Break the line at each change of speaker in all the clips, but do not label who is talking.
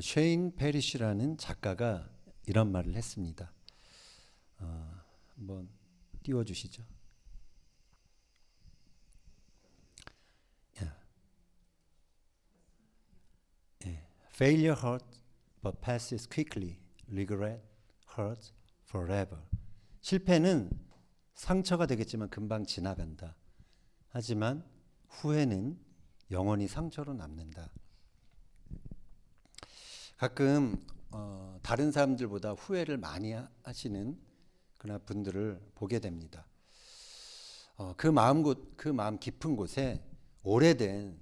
쉐인 페리시라는 작가가 이런 말을 했습니다. 한번 띄워주시죠. Failure hurts but passes quickly. Regret hurts forever. 실패는 상처가 되겠지만 금방 지나간다. 하지만 후회는 영원히 상처로 남는다. 가끔 다른 사람들보다 후회를 많이 하시는 그런 분들을 보게 됩니다. 그 마음 깊은 곳에 오래된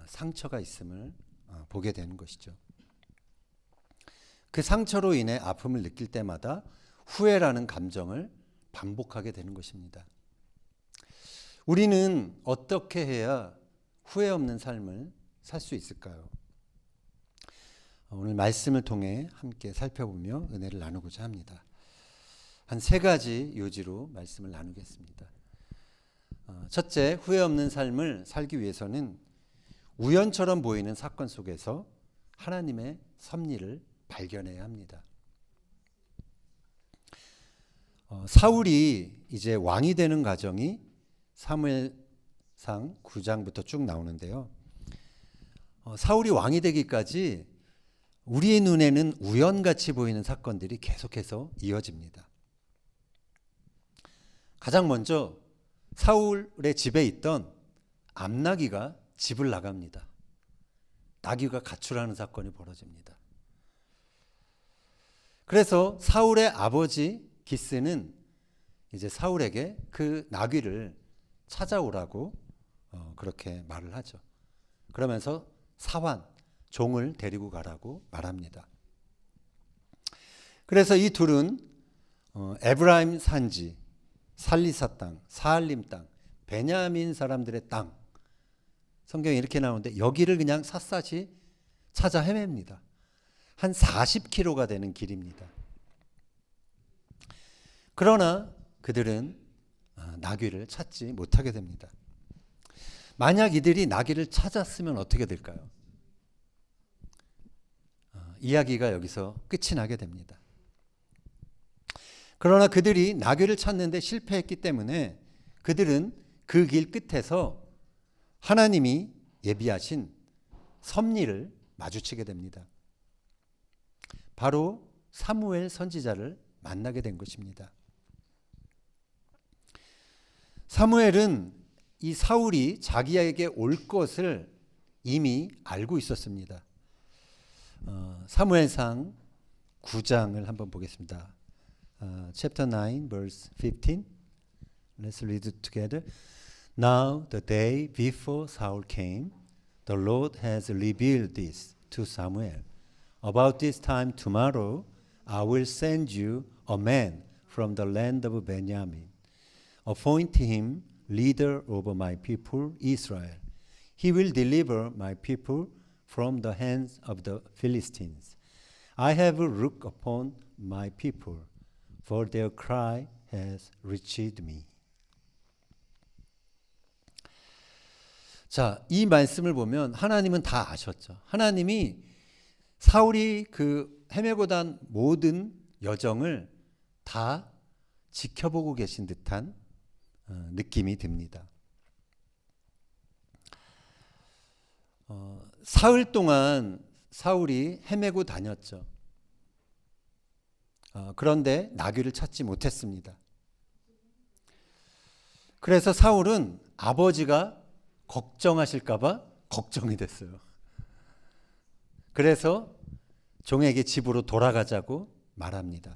상처가 있음을 보게 되는 것이죠. 그 상처로 인해 아픔을 느낄 때마다 후회라는 감정을 반복하게 되는 것입니다. 우리는 어떻게 해야 후회 없는 삶을 살 수 있을까요? 오늘 말씀을 통해 함께 살펴보며 은혜를 나누고자 합니다. 한 3가지 요지로 말씀을 나누겠습니다. 첫째, 후회 없는 삶을 살기 위해서는 우연처럼 보이는 사건 속에서 하나님의 섭리를 발견해야 합니다. 사울이 이제 왕이 되는 과정이 사무엘상 9장부터 쭉 나오는데요. 사울이 왕이 되기까지 우리의 눈에는 우연같이 보이는 사건들이 계속해서 이어집니다. 가장 먼저 사울의 집에 있던 암나귀가 집을 나갑니다. 나귀가 가출하는 사건이 벌어집니다. 그래서 사울의 아버지 기스는 이제 사울에게 그 나귀를 찾아오라고 그렇게 말을 하죠. 그러면서 사환, 종을 데리고 가라고 말합니다. 그래서 이 둘은 에브라임 산지, 살리사 땅, 사알림 땅, 베냐민 사람들의 땅, 성경에 이렇게 나오는데 여기를 그냥 샅샅이 찾아 헤맵니다. 한 40km가 되는 길입니다. 그러나 그들은 나귀를 찾지 못하게 됩니다. 만약 이들이 나귀를 찾았으면 어떻게 될까요? 이야기가 여기서 끝이 나게 됩니다. 그러나 그들이 나귀를 찾는데 실패했기 때문에 그들은 그 길 끝에서 하나님이 예비하신 섭리를 마주치게 됩니다. 바로 사무엘 선지자를 만나게 된 것입니다. 사무엘은 이 사울이 자기에게 올 것을 이미 알고 있었습니다. 사무엘상 9장을 한번 보겠습니다. Chapter 9, verse 15. Let's read it together. Now the day before Saul came, the Lord has revealed this to Samuel. About this time tomorrow, I will send you a man from the land of Benjamin. Appoint him leader over my people Israel. He will deliver my people from the hands of the Philistines. I have looked upon my people, for their cry has reached me. 자, 이 말씀을 보면 하나님은 다 아셨죠. 하나님이 사울이 그 헤매고 단 모든 여정을 다 지켜보고 계신 듯한 느낌이 듭니다. 사흘 동안 사울이 헤매고 다녔죠. 그런데 나귀를 찾지 못했습니다. 그래서 사울은 아버지가 걱정하실까봐 걱정이 됐어요. 그래서 종에게 집으로 돌아가자고 말합니다.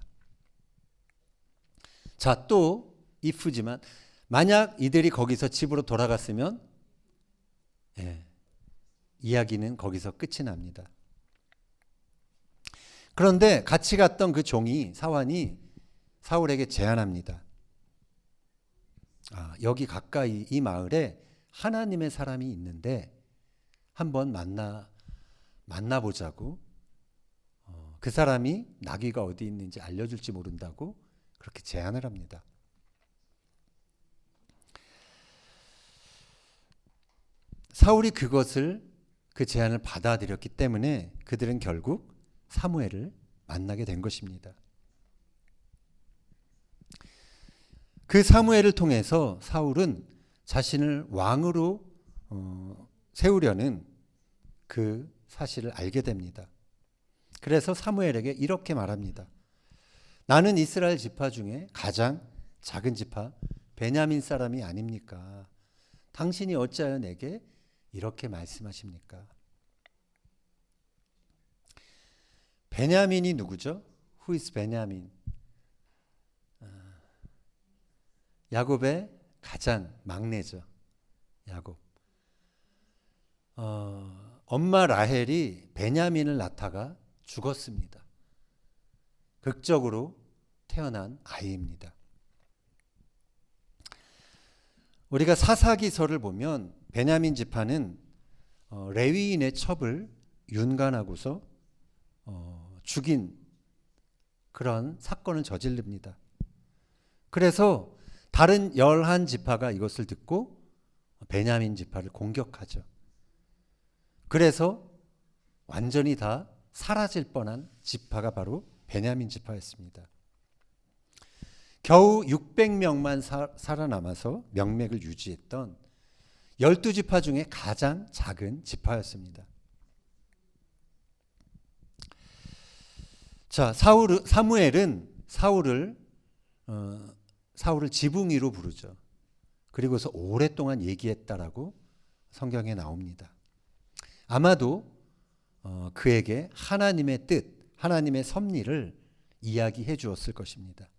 자, 또 if지만 만약 이들이 거기서 집으로 돌아갔으면 이야기는 거기서 끝이 납니다. 그런데 같이 갔던 그 종이 사환이 사울에게 제안합니다. 여기 가까이 이 마을에 하나님의 사람이 있는데 한번 만나보자고. 그 사람이 나귀가 어디 있는지 알려줄지 모른다고 그렇게 제안을 합니다. 사울이 그 제안을 받아들였기 때문에 그들은 결국 사무엘을 만나게 된 것입니다. 그 사무엘을 통해서 사울은 자신을 왕으로 세우려는 그 사실을 알게 됩니다. 그래서 사무엘에게 이렇게 말합니다. 나는 이스라엘 지파 중에 가장 작은 지파 베냐민 사람이 아닙니까? 당신이 어찌하여 내게 이렇게 말씀하십니까? 베냐민이 누구죠? Who is 베냐민? 야곱의 가장 막내죠. 야곱. 엄마 라헬이 베냐민을 낳다가 죽었습니다. 극적으로 태어난 아이입니다. 우리가 사사기서를 보면 베냐민 지파는 레위인의 첩을 윤관하고서 죽인 그런 사건을 저지릅니다. 그래서 다른 11지파가 이것을 듣고 베냐민 지파를 공격하죠. 그래서 완전히 다 사라질 뻔한 지파가 바로 베냐민 지파였습니다. 겨우 600명만 살아남아서 명맥을 유지했던 12지파 중에 가장 작은 지파였습니다. 자, 사무엘은 사울을 지붕이로 부르죠. 그리고서 오랫동안 얘기했다라고 성경에 나옵니다. 아마도 그에게 하나님의 뜻, 하나님의 섭리를 이야기해 주었을 것입니다.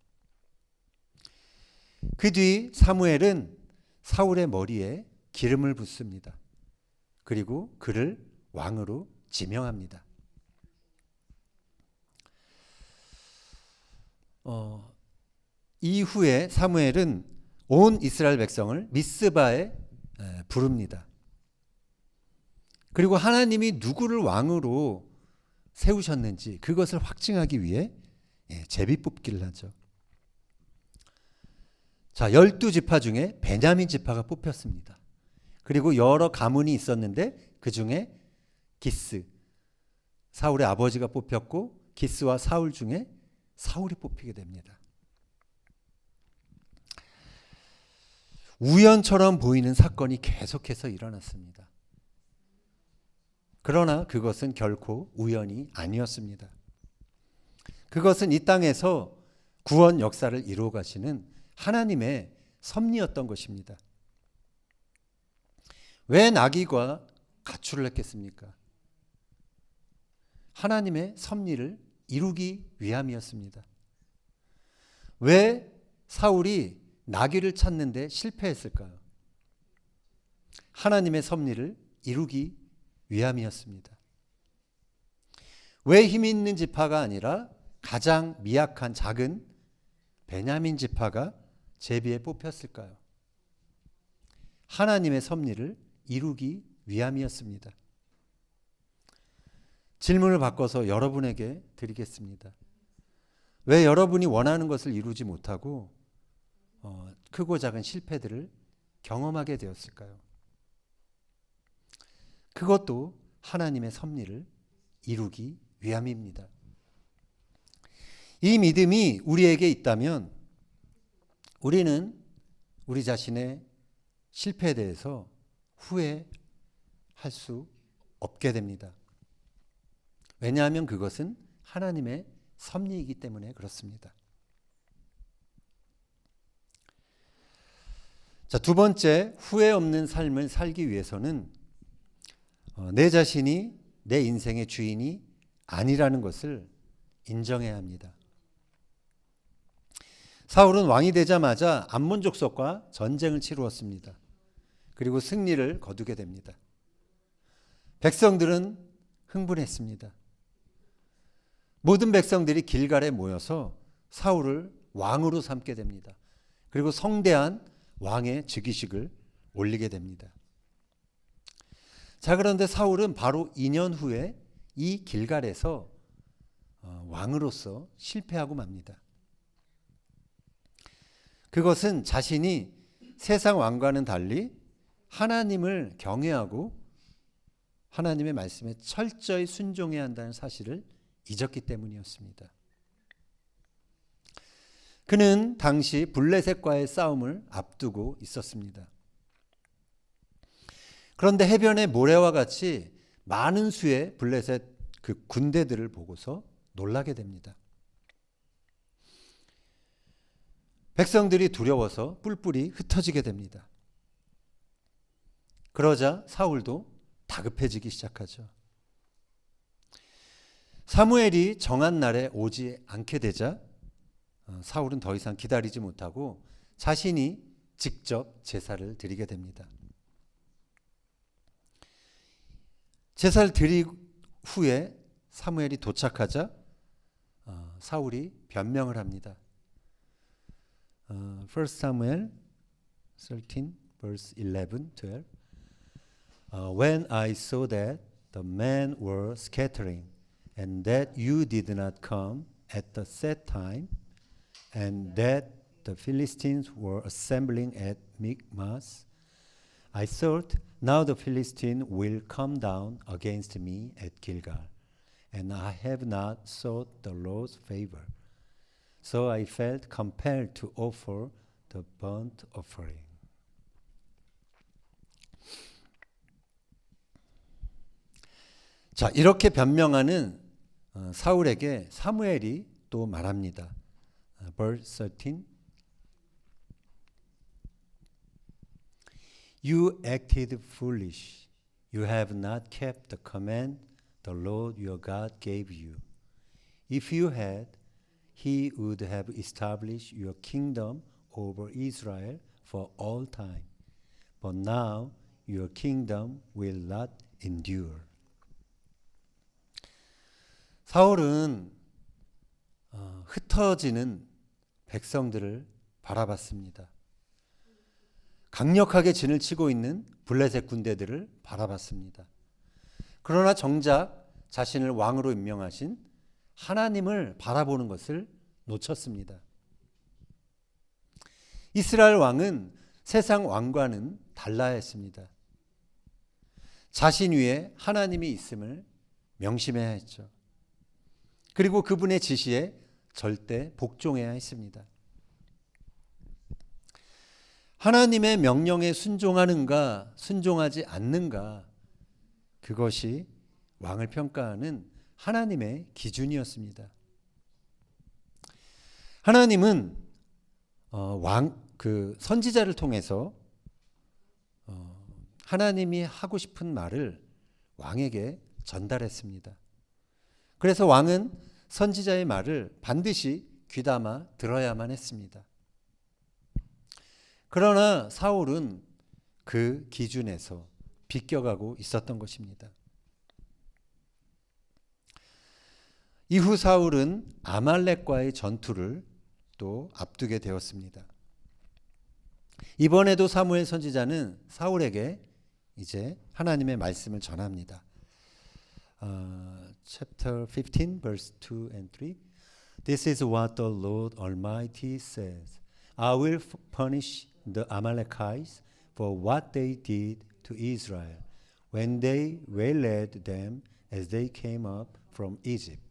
그 뒤 사무엘은 사울의 머리에 기름을 붓습니다. 그리고 그를 왕으로 지명합니다. 이후에 사무엘은 온 이스라엘 백성을 미스바에 부릅니다. 그리고 하나님이 누구를 왕으로 세우셨는지 그것을 확증하기 위해 제비뽑기를 하죠. 자, 12지파 중에 베냐민 지파가 뽑혔습니다. 그리고 여러 가문이 있었는데 그 중에 기스, 사울의 아버지가 뽑혔고 기스와 사울 중에 사울이 뽑히게 됩니다. 우연처럼 보이는 사건이 계속해서 일어났습니다. 그러나 그것은 결코 우연이 아니었습니다. 그것은 이 땅에서 구원 역사를 이루어 가시는 하나님의 섭리였던 것입니다. 왜 나귀와 가축을 했겠습니까? 하나님의 섭리를 이루기 위함이었습니다. 왜 사울이 나귀를 찾는데 실패했을까요? 하나님의 섭리를 이루기 위함이었습니다. 왜 힘 있는 지파가 아니라 가장 미약한 작은 베냐민 지파가 제비에 뽑혔을까요? 하나님의 섭리를 이루기 위함이었습니다. 질문을 바꿔서 여러분에게 드리겠습니다. 왜 여러분이 원하는 것을 이루지 못하고 크고 작은 실패들을 경험하게 되었을까요? 그것도 하나님의 섭리를 이루기 위함입니다. 이 믿음이 우리에게 있다면 우리는 우리 자신의 실패에 대해서 후회할 수 없게 됩니다. 왜냐하면 그것은 하나님의 섭리이기 때문에 그렇습니다. 자, 두 번째, 후회 없는 삶을 살기 위해서는 내 자신이 내 인생의 주인이 아니라는 것을 인정해야 합니다. 사울은 왕이 되자마자 암몬 족속과 전쟁을 치루었습니다. 그리고 승리를 거두게 됩니다. 백성들은 흥분했습니다. 모든 백성들이 길갈에 모여서 사울을 왕으로 삼게 됩니다. 그리고 성대한 왕의 즉위식을 올리게 됩니다. 자, 그런데 사울은 바로 2년 후에 이 길갈에서 왕으로서 실패하고 맙니다. 그것은 자신이 세상 왕과는 달리 하나님을 경외하고 하나님의 말씀에 철저히 순종해야 한다는 사실을 잊었기 때문이었습니다. 그는 당시 블레셋과의 싸움을 앞두고 있었습니다. 그런데 해변의 모래와 같이 많은 수의 블레셋 그 군대들을 보고서 놀라게 됩니다. 백성들이 두려워서 뿔뿔이 흩어지게 됩니다. 그러자 사울도 다급해지기 시작하죠. 사무엘이 정한 날에 오지 않게 되자 사울은 더 이상 기다리지 못하고 자신이 직접 제사를 드리게 됩니다. 제사를 드린 후에 사무엘이 도착하자 사울이 변명을 합니다. 1 Samuel 13 verse 11, 12. When I saw that the men were scattering and that you did not come at the set time and that the Philistines were assembling at Michmash, I thought, now the Philistine will come down against me at Gilgal, and I have not sought the Lord's favor. So I felt compelled to offer the burnt offering. 자, 이렇게 변명하는 사울에게 사무엘이 또 말합니다. Verse 13. You acted foolish. You have not kept the command the Lord your God gave you. If you had, He would have established your kingdom over Israel for all time. But now your kingdom will not endure. 사울은 흩어지는 백성들을 바라봤습니다. 강력하게 진을 치고 있는 블레셋 군대들을 바라봤습니다. 그러나 정작 자신을 왕으로 임명하신 하나님을 바라보는 것을 놓쳤습니다. 이스라엘 왕은 세상 왕과는 달라야 했습니다. 자신 위에 하나님이 있음을 명심해야 했죠. 그리고 그분의 지시에 절대 복종해야 했습니다. 하나님의 명령에 순종하는가 순종하지 않는가, 그것이 왕을 평가하는 하나님의 기준이었습니다. 하나님은 그 선지자를 통해서 하나님이 하고 싶은 말을 왕에게 전달했습니다. 그래서 왕은 선지자의 말을 반드시 귀담아 들어야만 했습니다. 그러나 사울은 그 기준에서 비껴가고 있었던 것입니다. 이후 사울은 아말렉과의 전투를 또 앞두게 되었습니다. 이번에도 사무엘 선지자는 사울에게 이제 하나님의 말씀을 전합니다. Chapter 15, verse 2 and 3. This is what the Lord Almighty says. I will punish the Amalekites for what they did to Israel when they waylaid them as they came up from Egypt.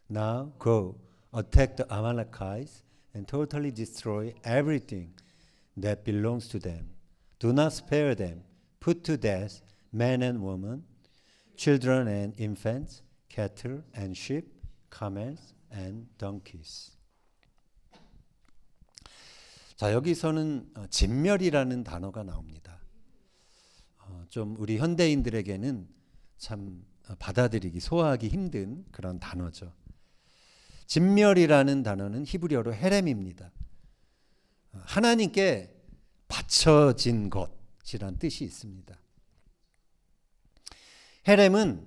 Now go, attack the Amalekites and totally destroy everything that belongs to them. Do not spare them. Put to death men and women, children and infants, cattle and sheep, camels and donkeys. 자, 여기서는 진멸이라는 단어가 나옵니다. 좀 우리 현대인들에게는 참 받아들이기, 소화하기 힘든 그런 단어죠. 진멸이라는 단어는 히브리어로 헤렘입니다. 하나님께 바쳐진 것이란 뜻이 있습니다. 헤렘은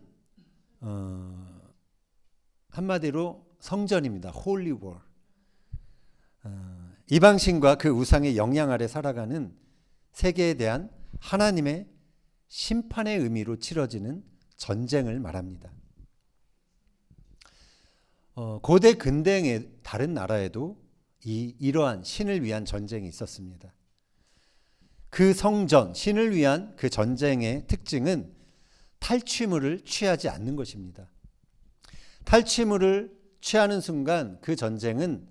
한마디로 성전입니다. Holy War. 이방신과 그 우상의 영향 아래 살아가는 세계에 대한 하나님의 심판의 의미로 치러지는 전쟁을 말합니다. 고대 근대의 다른 나라에도 이러한 신을 위한 전쟁이 있었습니다. 그 성전, 신을 위한 그 전쟁의 특징은 탈취물을 취하지 않는 것입니다. 탈취물을 취하는 순간 그 전쟁은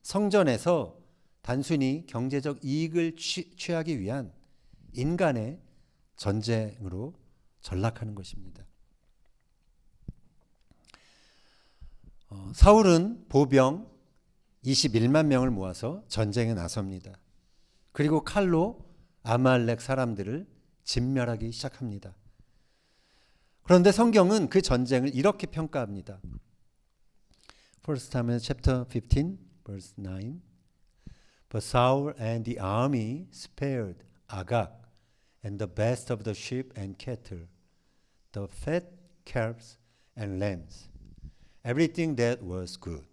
성전에서 단순히 경제적 이익을 취하기 위한 인간의 전쟁으로 전락하는 것입니다. 사울은 보병 21만 명을 모아서 전쟁에 나섭니다. 그리고 칼로 아말렉 사람들을 진멸하기 시작합니다. 그런데 성경은 그 전쟁을 이렇게 평가합니다. 1 Samuel chapter 15 verse 9. But Saul and the army spared Agag and the best of the sheep and cattle, the fat calves and lambs, everything that was good.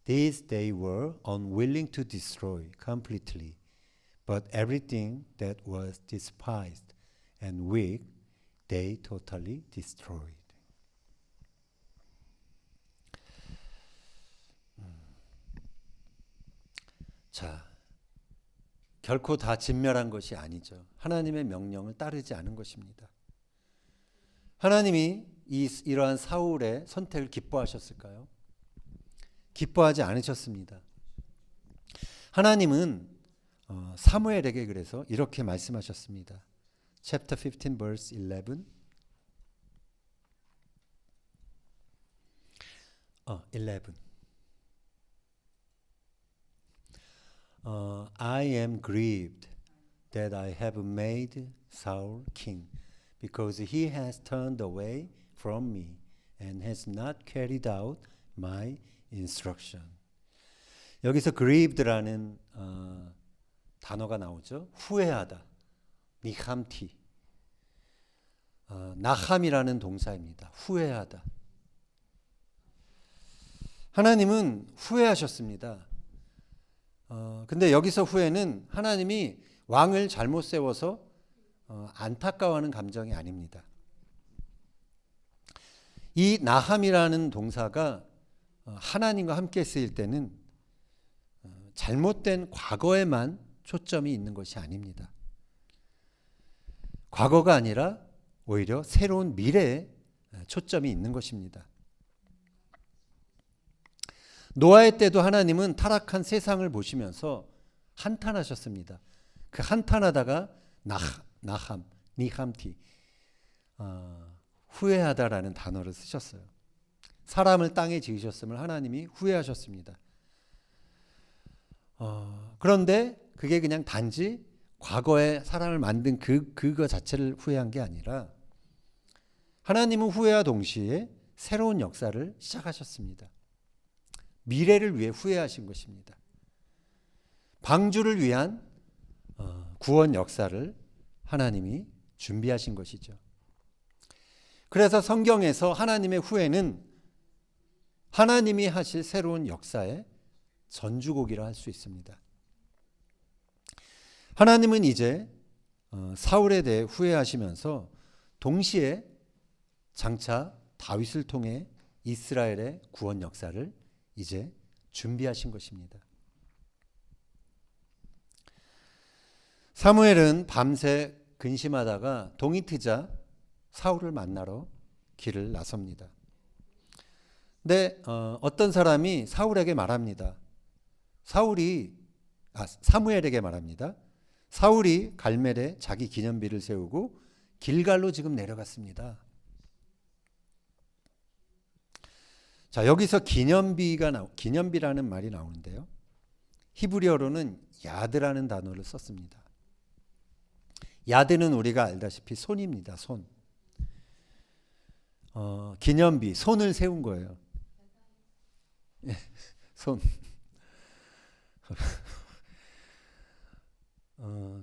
These they were unwilling to destroy completely, but everything that was despised and weak they totally destroyed. 자, 결코 다 진멸한 것이 아니죠. 하나님의 명령을 따르지 않은 것입니다. 하나님이 이러한 사울의 선택을 기뻐하셨을까요? 기뻐하지 않으셨습니다. 하나님은 사무엘에게 그래서 이렇게 말씀하셨습니다. Chapter 15 verse 11. 11. I am grieved that I have made Saul king, because he has turned away from me and has not carried out my instruction. 여기서 grieved라는 단어가 나오죠. 후회하다. 니함티. 나함이라는 동사입니다. 후회하다. 하나님은 후회하셨습니다. 근데 여기서 후회는 하나님이 왕을 잘못 세워서 안타까워하는 감정이 아닙니다. 이 나함이라는 동사가 하나님과 함께 쓰일 때는 잘못된 과거에만 초점이 있는 것이 아닙니다. 과거가 아니라 오히려 새로운 미래에 초점이 있는 것입니다. 노아의 때도 하나님은 타락한 세상을 보시면서 한탄하셨습니다. 그 한탄하다가 나함, 니함티, 후회하다라는 단어를 쓰셨어요. 사람을 땅에 지으셨음을 하나님이 후회하셨습니다. 그런데 그게 그냥 단지 과거에 사람을 만든 그거 자체를 후회한 게 아니라 하나님은 후회와 동시에 새로운 역사를 시작하셨습니다. 미래를 위해 후회하신 것입니다. 방주를 위한 구원 역사를 하나님이 준비하신 것이죠. 그래서 성경에서 하나님의 후회는 하나님이 하실 새로운 역사의 전주곡이라 할 수 있습니다. 하나님은 이제 사울에 대해 후회하시면서 동시에 장차 다윗을 통해 이스라엘의 구원 역사를 이제 준비하신 것입니다. 사무엘은 밤새 근심하다가 동이 트자 사울을 만나러 길을 나섭니다. 근데 어떤 사람이 사울에게 말합니다. 사무엘에게 말합니다. 사울이 갈멜에 자기 기념비를 세우고 길갈로 지금 내려갔습니다. 자, 여기서 기념비라는 말이 나오는데요. 히브리어로는 야드라는 단어를 썼습니다. 야드는 우리가 알다시피 손입니다. 손. 기념비, 손을 세운 거예요. 손.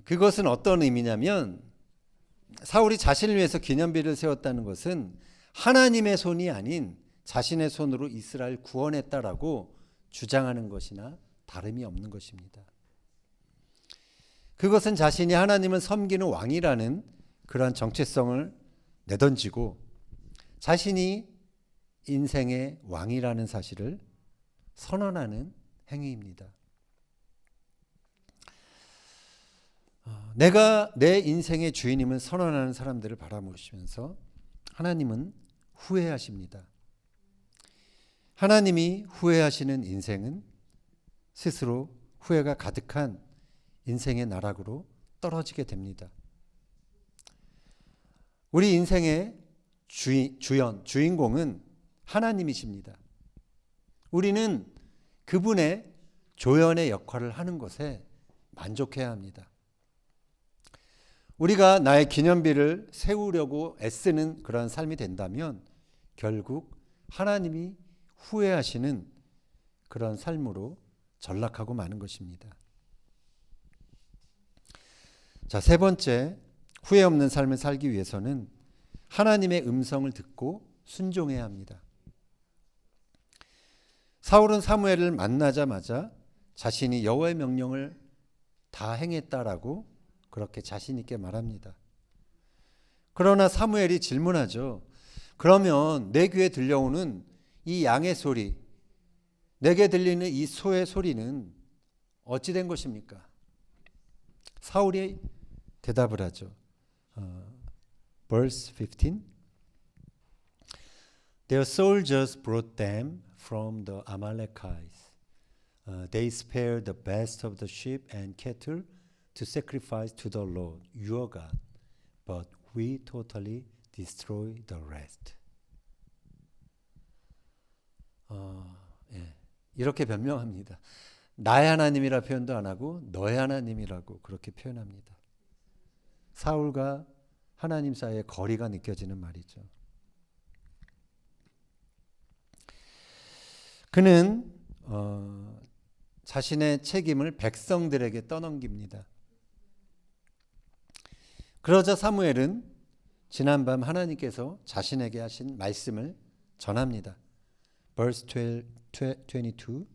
그것은 어떤 의미냐면 사울이 자신을 위해서 기념비를 세웠다는 것은 하나님의 손이 아닌 자신의 손으로 이스라엘 구원했다라고 주장하는 것이나 다름이 없는 것입니다. 그것은 자신이 하나님을 섬기는 왕이라는 그러한 정체성을 내던지고 자신이 인생의 왕이라는 사실을 선언하는 행위입니다. 내가 내 인생의 주인임을 선언하는 사람들을 바라보시면서 하나님은 후회하십니다. 하나님이 후회하시는 인생은 스스로 후회가 가득한 인생의 나락으로 떨어지게 됩니다. 우리 인생의 주인공은 하나님이십니다. 우리는 그분의 조연의 역할을 하는 것에 만족해야 합니다. 우리가 나의 기념비를 세우려고 애쓰는 그런 삶이 된다면 결국 하나님이 후회하시는 그런 삶으로 전락하고 마는 것입니다. 자, 세 번째, 후회 없는 삶을 살기 위해서는 하나님의 음성을 듣고 순종해야 합니다. 사울은 사무엘을 만나자마자 자신이 여호와의 명령을 다 행했다라고 그렇게 자신 있게 말합니다. 그러나 사무엘이 질문하죠. 그러면 내 귀에 들려오는 이 양의 소리, 내게 들리는 이 소의 소리는 어찌 된 것입니까? 사울이 대답을 하죠. Verse 15. Their soldiers brought them from the Amalekites. They spared the best of the sheep and cattle to sacrifice to the Lord, your God, but we totally destroy the rest. 이렇게 변명합니다. 나의 하나님이라 표현도 안 하고 너의 하나님이라고 그렇게 표현합니다. 사울과 하나님 사이의 거리가 느껴지는 말이죠. 그는 자신의 책임을 백성들에게 떠넘깁니다. 그러자 사무엘은 지난밤 하나님께서 자신에게 하신 말씀을 전합니다. Verse 22.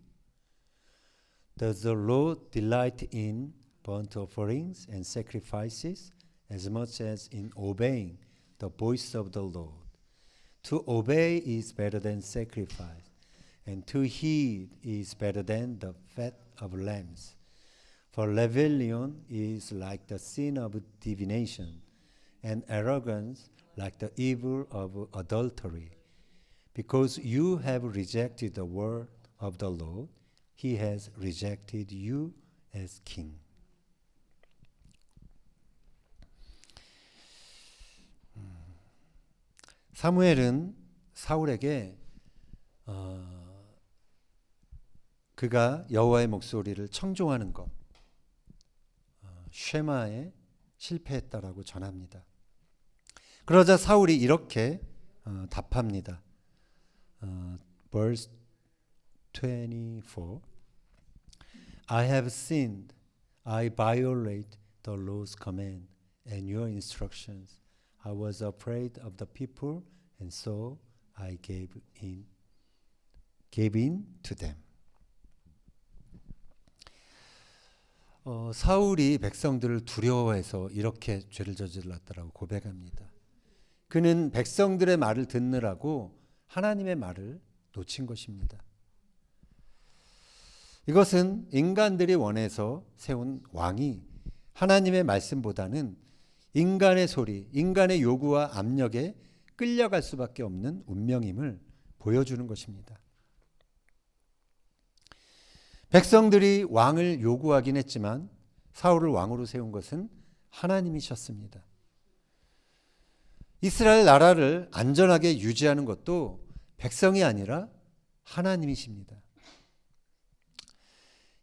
Does the Lord delight in burnt offerings and sacrifices as much as in obeying the voice of the Lord? To obey is better than sacrifice, and to heed is better than the fat of lambs. For rebellion is like the sin of divination, and arrogance like the evil of adultery. Because you have rejected the word of the Lord, he has rejected you as king. 사무엘은 사울에게 그가 여호와의 목소리를 청종하는 것, 쉐마에 실패했다라고 전합니다. 그러자 사울이 이렇게 답합니다. Verse 24. I have sinned. I violate the Lord's command and your instructions. I was afraid of the people, and so I gave in to them. 사울이 백성들을 두려워해서 이렇게 죄를 저질렀다라고 고백합니다. 그는 백성들의 말을 듣느라고 하나님의 말을 놓친 것입니다. 이것은 인간들이 원해서 세운 왕이 하나님의 말씀보다는 인간의 소리, 인간의 요구와 압력에 끌려갈 수밖에 없는 운명임을 보여주는 것입니다. 백성들이 왕을 요구하긴 했지만 사울을 왕으로 세운 것은 하나님이셨습니다. 이스라엘 나라를 안전하게 유지하는 것도 백성이 아니라 하나님이십니다.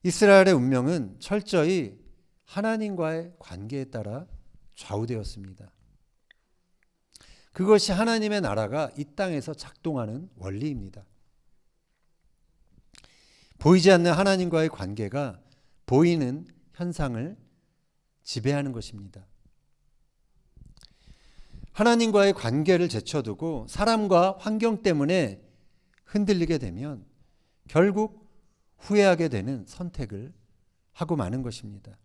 이스라엘의 운명은 철저히 하나님과의 관계에 따라 좌우되었습니다. 그것이 하나님의 나라가 이 땅에서 작동하는 원리입니다. 보이지 않는 하나님과의 관계가 보이는 현상을 지배하는 것입니다. 하나님과의 관계를 제쳐두고 사람과 환경 때문에 흔들리게 되면 결국 후회하게 되는 선택을 하고 마는 것입니다.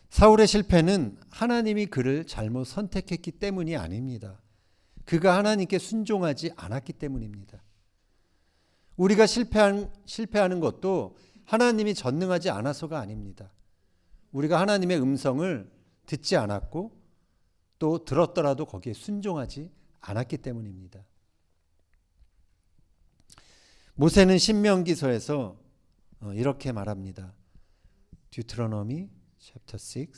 사울의 실패는 하나님이 그를 잘못 선택했기 때문이 아닙니다. 그가 하나님께 순종하지 않았기 때문입니다. 우리가 실패하는 것도 하나님이 전능하지 않아서가 아닙니다. 우리가 하나님의 음성을 듣지 않았고 또 들었더라도 거기에 순종하지 않았기 때문입니다. 모세는 신명기서에서 이렇게 말합니다. Deuteronomy chapter 6.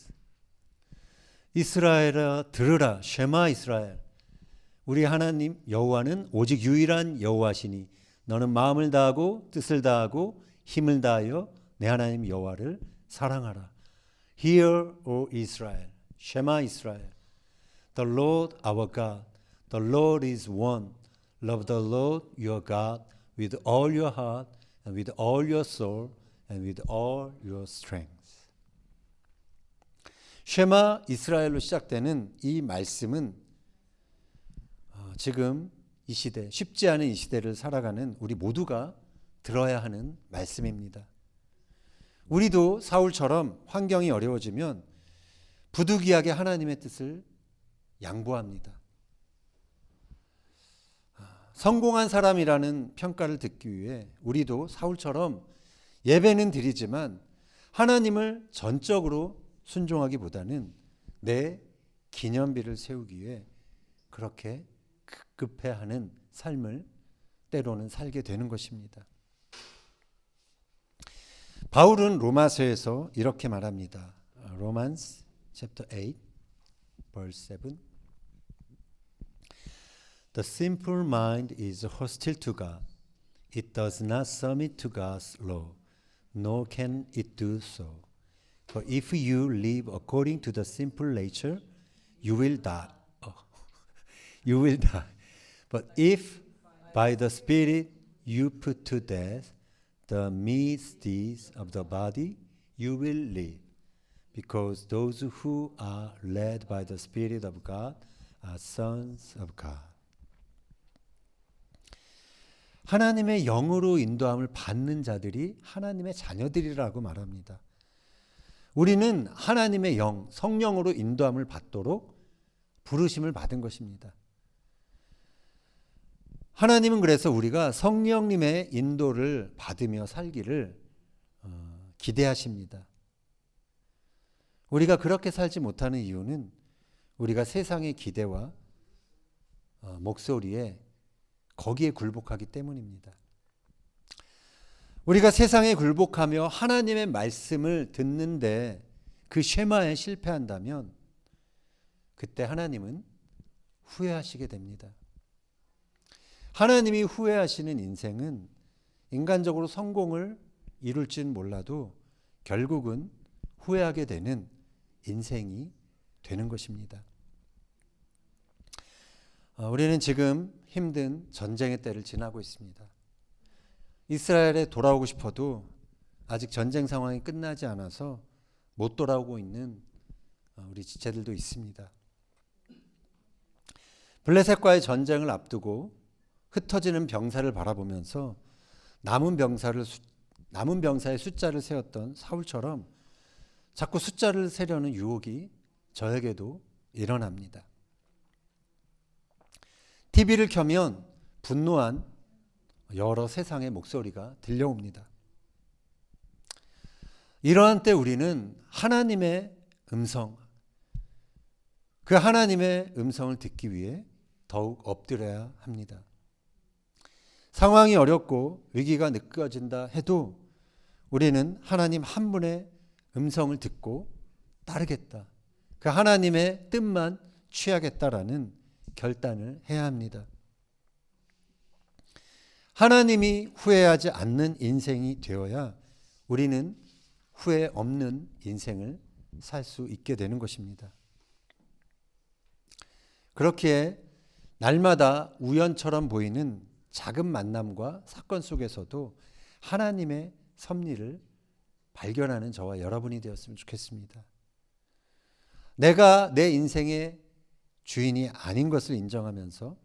이스라엘아 들으라 쉐마 이스라엘 우리 하나님 여호와는 오직 유일한 여호와시니 너는 마음을 다하고 뜻을 다하고 힘을 다하여 내 하나님 여호와를 사랑하라. Hear, O Israel, Shema Israel. The Lord our God, the Lord is one. Love the Lord your God with all your heart and with all your soul and with all your strength. 쉐마 이스라엘로 시작되는 이 말씀은 지금 이 시대, 쉽지 않은 이 시대를 살아가는 우리 모두가 들어야 하는 말씀입니다. 우리도 사울처럼 환경이 어려워지면 부득이하게 하나님의 뜻을 양보합니다. 성공한 사람이라는 평가를 듣기 위해 우리도 사울처럼 예배는 드리지만 하나님을 전적으로 순종하기보다는 내 기념비를 세우기 위해 그렇게 급급해하는 삶을 때로는 살게 되는 것입니다. 바울은 로마서에서 이렇게 말합니다. Romans chapter 8 verse 7. The simple mind is hostile to God. It does not submit to God's law, nor can it do so. For if you live according to the simple nature, you will die. You will die. But if by the Spirit you put to death the misdeeds of the body, you will live. Because those who are led by the Spirit of God are sons of God. 하나님의 영으로 인도함을 받는 자들이 하나님의 자녀들이라고 말합니다. 우리는 하나님의 영, 성령으로 인도함을 받도록 부르심을 받은 것입니다. 하나님은 그래서 우리가 성령님의 인도를 받으며 살기를 기대하십니다. 우리가 그렇게 살지 못하는 이유는 우리가 세상의 기대와 목소리에 거기에 굴복하기 때문입니다. 우리가 세상에 굴복하며 하나님의 말씀을 듣는데 그 쉐마에 실패한다면 그때 하나님은 후회하시게 됩니다. 하나님이 후회하시는 인생은 인간적으로 성공을 이룰지는 몰라도 결국은 후회하게 되는 인생이 되는 것입니다. 우리는 지금 힘든 전쟁의 때를 지나고 있습니다. 이스라엘에 돌아오고 싶어도 아직 전쟁 상황이 끝나지 않아서 못 돌아오고 있는 우리 지체들도 있습니다. 블레셋과의 전쟁을 앞두고 흩어지는 병사를 바라보면서 남은 병사의 숫자를 세웠던 사울처럼 자꾸 숫자를 세려는 유혹이 저에게도 일어납니다. TV를 켜면 분노한 여러 세상의 목소리가 들려옵니다. 이러한 때 우리는 하나님의 음성, 그 하나님의 음성을 듣기 위해 더욱 엎드려야 합니다. 상황이 어렵고 위기가 느껴진다 해도 우리는 하나님 한 분의 음성을 듣고 따르겠다. 그 하나님의 뜻만 취하겠다라는 결단을 해야 합니다. 하나님이 후회하지 않는 인생이 되어야 우리는 후회 없는 인생을 살 수 있게 되는 것입니다. 그렇기에 날마다 우연처럼 보이는 작은 만남과 사건 속에서도 하나님의 섭리를 발견하는 저와 여러분이 되었으면 좋겠습니다. 내가 내 인생의 주인이 아닌 것을 인정하면서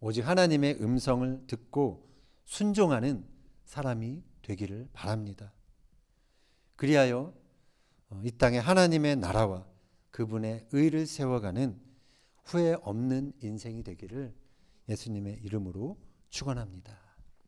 오직 하나님의 음성을 듣고 순종하는 사람이 되기를 바랍니다. 그리하여 이 땅에 하나님의 나라와 그분의 의를 세워가는 후회 없는 인생이 되기를 예수님의 이름으로 축원합니다.